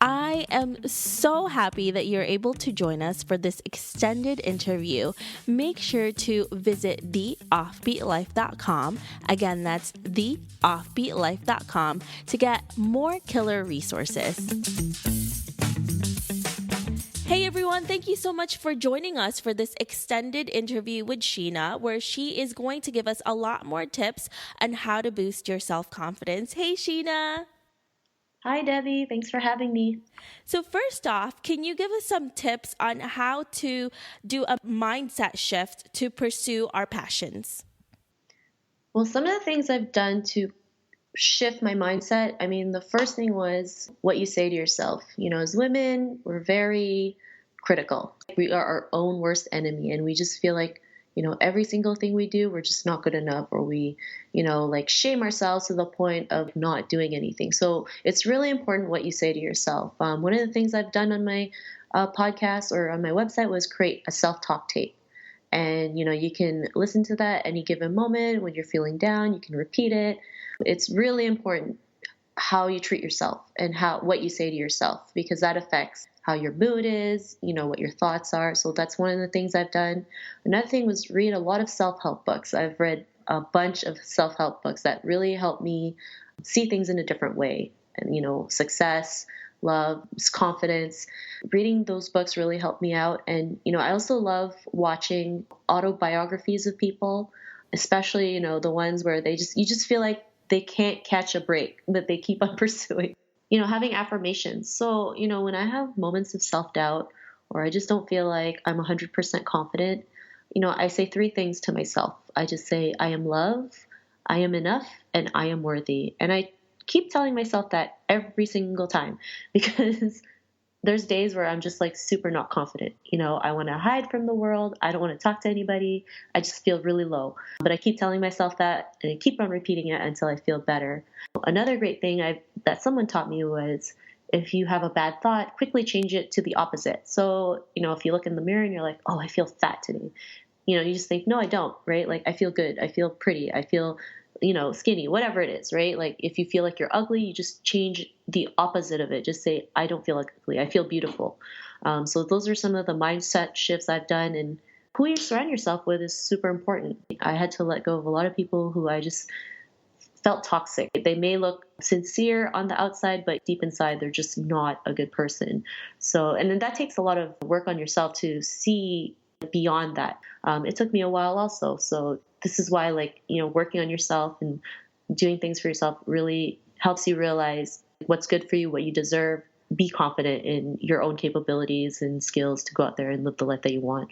I am so happy that you're able to join us for this extended interview. Make sure to visit theoffbeatlife.com. Again, that's theoffbeatlife.com to get more killer resources. Hey everyone, thank you so much for joining us for this extended interview with Sheena, where she is going to give us a lot more tips on how to boost your self-confidence. Hey Sheena! Hi, Debbie. Thanks for having me. So first off, can you give us some tips on how to do a mindset shift to pursue our passions? Well, some of the things I've done to shift my mindset, the first thing was what you say to yourself. As women, we're very critical. We are our own worst enemy, and we just feel like, every single thing we do, we're just not good enough, or we, shame ourselves to the point of not doing anything. So it's really important what you say to yourself. One of the things I've done on my podcast or on my website was create a self-talk tape. And, you can listen to that any given moment when you're feeling down, you can repeat it. It's really important how you treat yourself and what you say to yourself, because that affects how your mood is, what your thoughts are. So that's one of the things I've done. Another thing was read a lot of self-help books. I've read a bunch of self-help books that really help me see things in a different way. And, success, love, confidence. Reading those books really helped me out. And, I also love watching autobiographies of people, especially, the ones where you just feel like they can't catch a break, but they keep on pursuing. Having affirmations. So, when I have moments of self-doubt or I just don't feel like I'm 100% confident, I say three things to myself. I just say, I am love, I am enough, and I am worthy. And I keep telling myself that every single time because there's days where I'm just like super not confident. I want to hide from the world. I don't want to talk to anybody. I just feel really low. But I keep telling myself that and I keep on repeating it until I feel better. Another great thing that someone taught me was if you have a bad thought, quickly change it to the opposite. So, if you look in the mirror and you're like, oh, I feel fat today. You just think, no, I don't, right? Like, I feel good. I feel pretty. I feel skinny, whatever it is, right? Like if you feel like you're ugly, you just change the opposite of it. Just say, I don't feel ugly. I feel beautiful. So those are some of the mindset shifts I've done, and who you surround yourself with is super important. I had to let go of a lot of people who I just felt toxic. They may look sincere on the outside, but deep inside, they're just not a good person. So, and then that takes a lot of work on yourself to see beyond that. It took me a while also. So this is why, working on yourself and doing things for yourself really helps you realize what's good for you, what you deserve. Be confident in your own capabilities and skills to go out there and live the life that you want.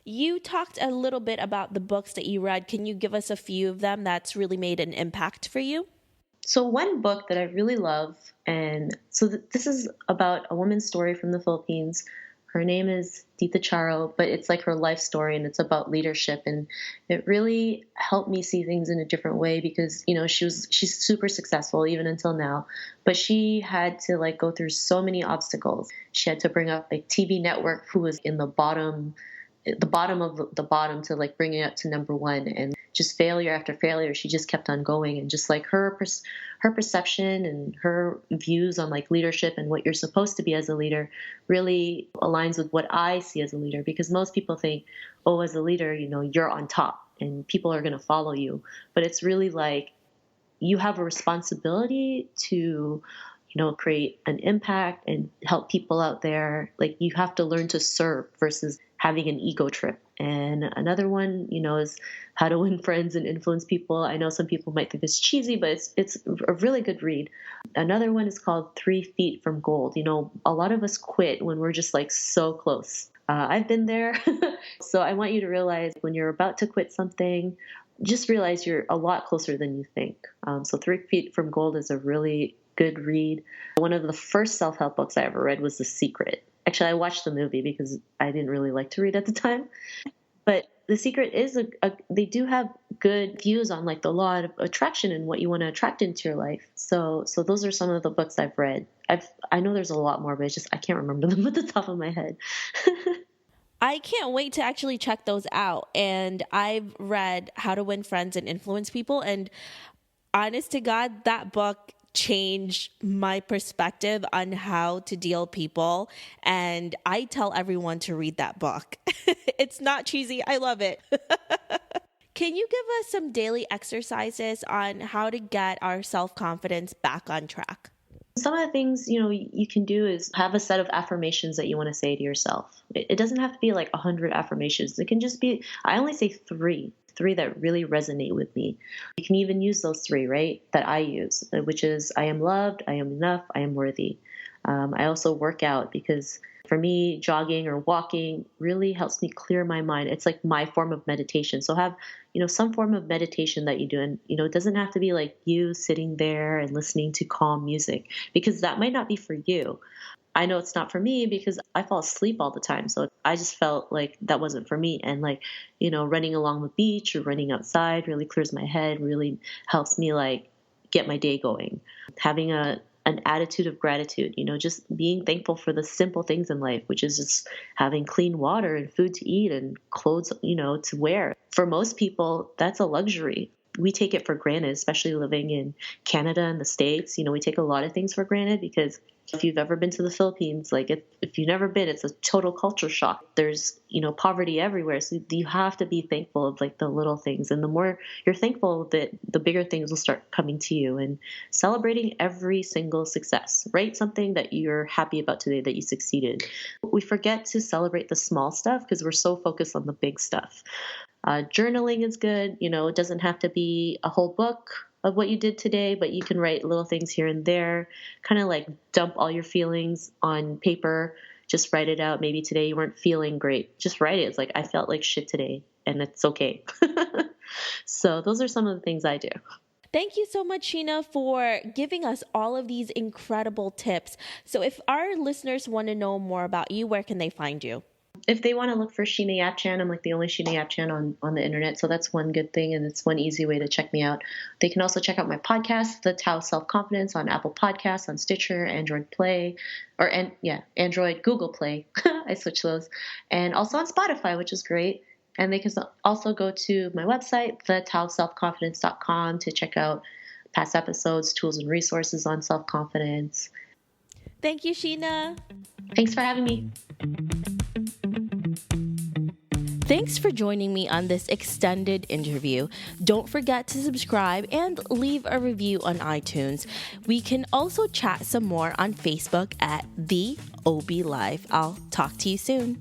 You talked a little bit about the books that you read. Can you give us a few of them that's really made an impact for you? So one book that I really love, and so this is about a woman's story from the Philippines. Her name is Tita Charo, but it's like her life story and it's about leadership. And it really helped me see things in a different way because, she's super successful even until now, but she had to go through so many obstacles. She had to bring up TV network who was in the bottom of the bottom to bring it up to number one, and just failure after failure. She just kept on going, and just her perception and her views on leadership and what you're supposed to be as a leader really aligns with what I see as a leader, because most people think, oh, as a leader, you're on top and people are going to follow you. But it's really you have a responsibility to create an impact and help people out there. You have to learn to serve versus having an ego trip. And another one, is how to win friends and influence people. I know some people might think it's cheesy, but it's a really good read. Another one is called 3 Feet from Gold. A lot of us quit when we're just so close. I've been there. So I want you to realize when you're about to quit something, just realize you're a lot closer than you think. So 3 Feet from Gold is a really good read. One of the first self-help books I ever read was The Secret. Actually, I watched the movie because I didn't really like to read at the time. But The Secret is they do have good views on the law of attraction and what you want to attract into your life. So those are some of the books I've read. I know there's a lot more, but I can't remember them at the top of my head. I can't wait to actually check those out. And I've read How to Win Friends and Influence People. And honest to God, that book changed my perspective on how to deal with people. And I tell everyone to read that book. It's not cheesy. I love it. Can you give us some daily exercises on how to get our self-confidence back on track? Some of the things, you can do is have a set of affirmations that you want to say to yourself. It doesn't have to be like 100 affirmations. It can just be, I only say three that really resonate with me. You can even use those three, right? That I use, which is I am loved, I am enough, I am worthy. I also work out because for me, jogging or walking really helps me clear my mind. It's like my form of meditation. So have, some form of meditation that you do. And, it doesn't have to be like you sitting there and listening to calm music because that might not be for you. I know it's not for me because I fall asleep all the time. So I just felt like that wasn't for me. And like, running along the beach or running outside really clears my head, really helps me like get my day going. Having an attitude of gratitude, just being thankful for the simple things in life, which is just having clean water and food to eat and clothes, to wear. For most people, that's a luxury. We take it for granted, especially living in Canada and the States. We take a lot of things for granted because if you've ever been to the Philippines, like if you've never been, it's a total culture shock. There's, poverty everywhere. So you have to be thankful of like the little things. And the more you're thankful, that the bigger things will start coming to you, and celebrating every single success, right? Something that you're happy about today that you succeeded. We forget to celebrate the small stuff because we're so focused on the big stuff. Journaling is good. It doesn't have to be a whole book of what you did today, but you can write little things here and there, kind of like dump all your feelings on paper, just write it out. Maybe today you weren't feeling great. Just write it. It's like, I felt like shit today and it's okay. So those are some of the things I do. Thank you so much, Sheena, for giving us all of these incredible tips. So if our listeners want to know more about you, where can they find you? If they want to look for Sheena Yap Chan, I'm like the only Sheena Yap Chan on the internet. So that's one good thing. And it's one easy way to check me out. They can also check out my podcast, The Tao Self-Confidence, on Apple Podcasts, on Stitcher, Android Play, Android, Google Play. I switch those. And also on Spotify, which is great. And they can also go to my website, thetaoselfconfidence.com, to check out past episodes, tools and resources on self-confidence. Thank you, Sheena. Thanks for having me. Thanks for joining me on this extended interview. Don't forget to subscribe and leave a review on iTunes. We can also chat some more on Facebook at The OB Live. I'll talk to you soon.